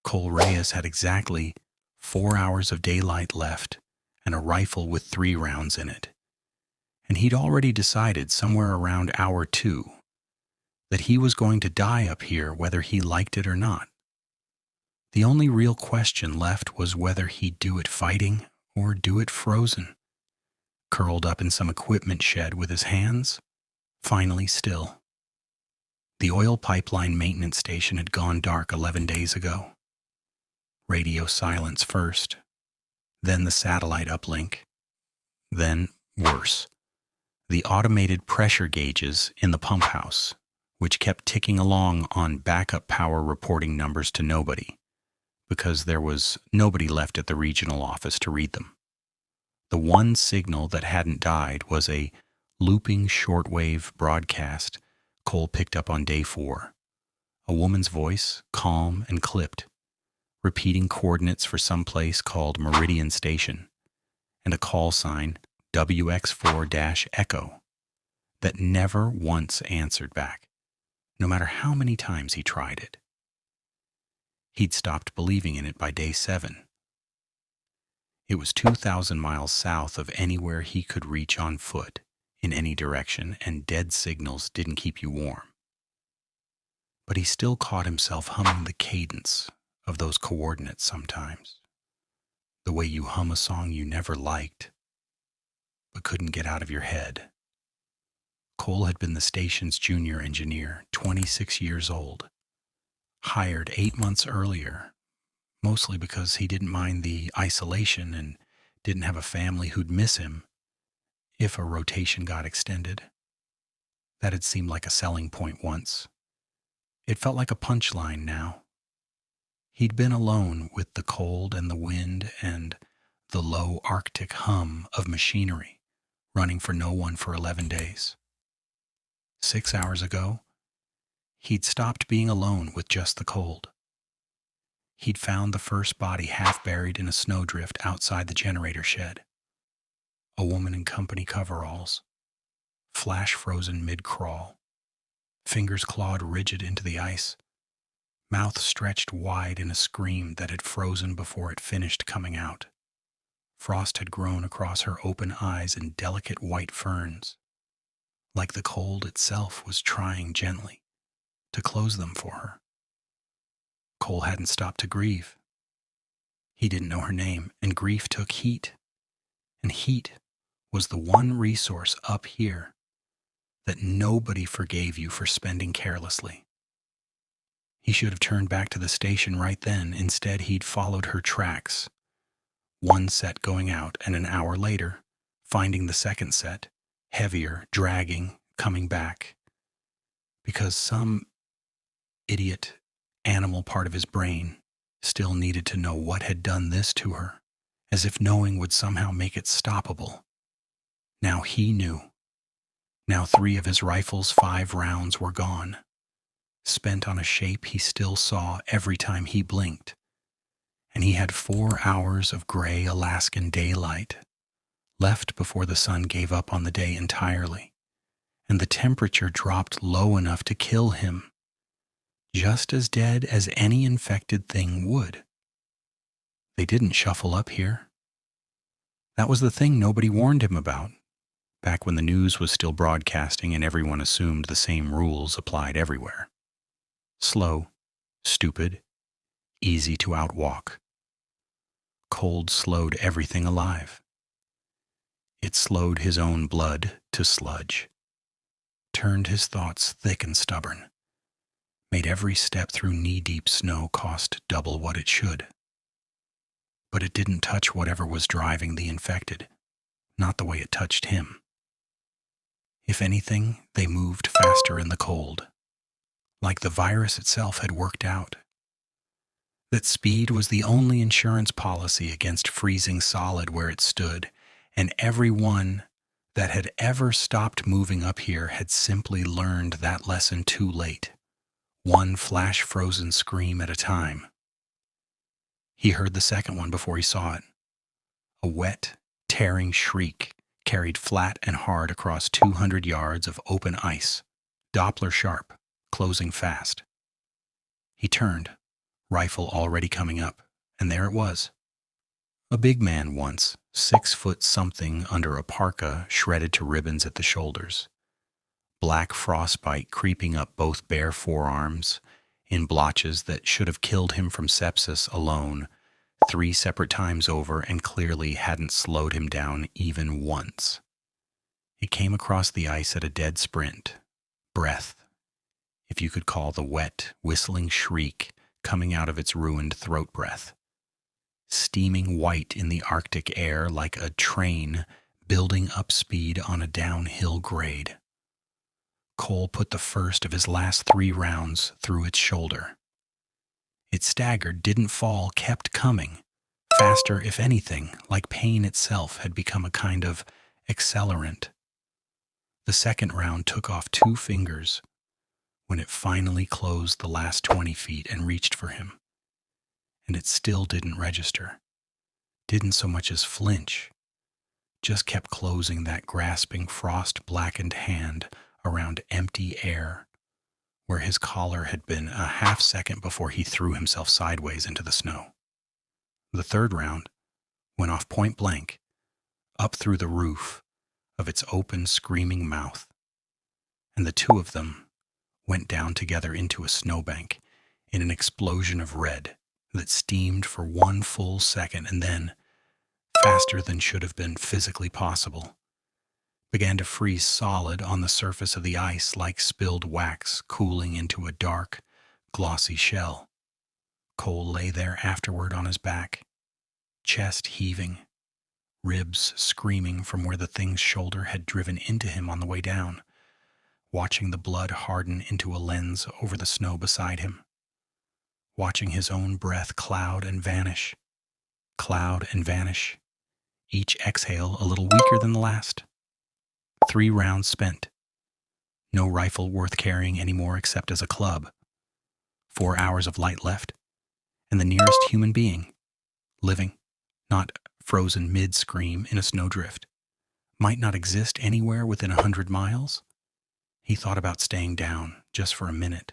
Cole Reyes had exactly 4 hours of daylight left and a rifle with 3 rounds in it. And he'd already decided somewhere around hour 2 that he was going to die up here whether he liked it or not. The only real question left was whether he'd do it fighting or do it frozen, curled up in some equipment shed with his hands finally still. The oil pipeline maintenance station had gone dark 11 days ago. Radio silence first, then the satellite uplink, then, worse, the automated pressure gauges in the pump house, which kept ticking along on backup power reporting numbers to nobody, because there was nobody left at the regional office to read them. The one signal that hadn't died was a looping shortwave broadcast Cole picked up on day 4. A woman's voice, calm and clipped, repeating coordinates for some place called Meridian Station, and a call sign, WX4-Echo, that never once answered back, no matter how many times he tried it. He'd stopped believing in it by day 7. It was 2,000 miles south of anywhere he could reach on foot in any direction, and dead signals didn't keep you warm. But he still caught himself humming the cadence of those coordinates sometimes, the way you hum a song you never liked but couldn't get out of your head. Cole had been the station's junior engineer, 26 years old, hired 8 months earlier, mostly because he didn't mind the isolation and didn't have a family who'd miss him if a rotation got extended. That had seemed like a selling point once. It felt like a punchline now. He'd been alone with the cold and the wind and the low Arctic hum of machinery running for no one for 11 days. 6 hours ago, he'd stopped being alone with just the cold. He'd found the first body half buried in a snowdrift outside the generator shed. A woman in company coveralls, flash frozen mid-crawl, fingers clawed rigid into the ice, mouth stretched wide in a scream that had frozen before it finished coming out. Frost had grown across her open eyes in delicate white ferns, like the cold itself was trying gently to close them for her. Cole hadn't stopped to grieve. He didn't know her name, and grief took heat, and heat was the one resource up here that nobody forgave you for spending carelessly. He should have turned back to the station right then. Instead, he'd followed her tracks, one set going out, and an hour later, finding the second set, heavier, dragging, coming back, because some idiot animal part of his brain still needed to know what had done this to her, as if knowing would somehow make it stoppable. Now he knew. Now 3 of his rifle's 5 rounds were gone, spent on a shape he still saw every time he blinked, and he had 4 hours of gray Alaskan daylight left before the sun gave up on the day entirely, and the temperature dropped low enough to kill him, just as dead as any infected thing would. They didn't shuffle up here. That was the thing nobody warned him about, back when the news was still broadcasting and everyone assumed the same rules applied everywhere. Slow, stupid, easy to outwalk. Cold slowed everything alive. It slowed his own blood to sludge, turned his thoughts thick and stubborn, made every step through knee-deep snow cost double what it should. But it didn't touch whatever was driving the infected, not the way it touched him. If anything, they moved faster in the cold, like the virus itself had worked out. That speed was the only insurance policy against freezing solid where it stood, and everyone that had ever stopped moving up here had simply learned that lesson too late, one flash-frozen scream at a time. He heard the second one before he saw it. A wet, tearing shriek carried flat and hard across 200 yards of open ice, Doppler sharp, closing fast. He turned, rifle already coming up, and there it was. A big man once, 6 foot something under a parka shredded to ribbons at the shoulders. Black frostbite creeping up both bare forearms in blotches that should have killed him from sepsis alone 3 separate times over and clearly hadn't slowed him down even once. It came across the ice at a dead sprint. Breath, if you could call the wet, whistling shriek coming out of its ruined throat breath. Steaming white in the Arctic air like a train building up speed on a downhill grade. Cole put the first of his last 3 rounds through its shoulder. It staggered, didn't fall, kept coming. Faster, if anything, like pain itself had become a kind of accelerant. The second round took off 2 fingers when it finally closed the last 20 feet and reached for him. And it still didn't register. Didn't so much as flinch. Just kept closing that grasping, frost-blackened hand around empty air, where his collar had been a half-second before he threw himself sideways into the snow. The third round went off point blank, up through the roof of its open, screaming mouth, and the 2 of them went down together into a snowbank in an explosion of red that steamed for 1 full second and then, faster than should have been physically possible, began to freeze solid on the surface of the ice like spilled wax cooling into a dark, glossy shell. Cole lay there afterward on his back, chest heaving, ribs screaming from where the thing's shoulder had driven into him on the way down, watching the blood harden into a lens over the snow beside him, watching his own breath cloud and vanish, each exhale a little weaker than the last. 3 rounds spent. No rifle worth carrying anymore except as a club. 4 hours of light left, and the nearest human being, living, not frozen mid-scream in a snowdrift, might not exist anywhere within 100 miles. He thought about staying down just for a minute.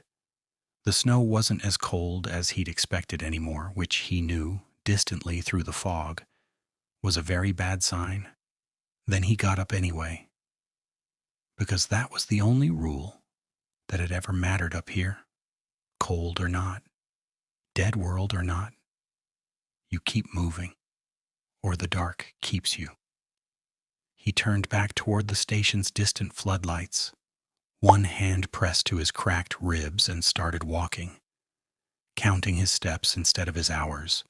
The snow wasn't as cold as he'd expected anymore, which he knew, distantly through the fog, was a very bad sign. Then he got up anyway, because that was the only rule that had ever mattered up here, cold or not, dead world or not. You keep moving, or the dark keeps you. He turned back toward the station's distant floodlights, one hand pressed to his cracked ribs, and started walking, counting his steps instead of his hours,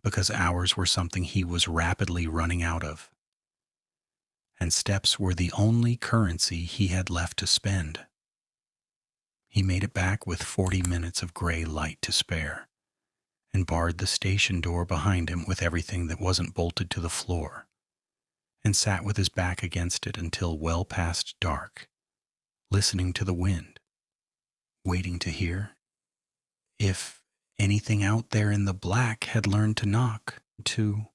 because hours were something he was rapidly running out of, and steps were the only currency he had left to spend. He made it back with 40 minutes of gray light to spare, and barred the station door behind him with everything that wasn't bolted to the floor, and sat with his back against it until well past dark, listening to the wind, waiting to hear if anything out there in the black had learned to knock, to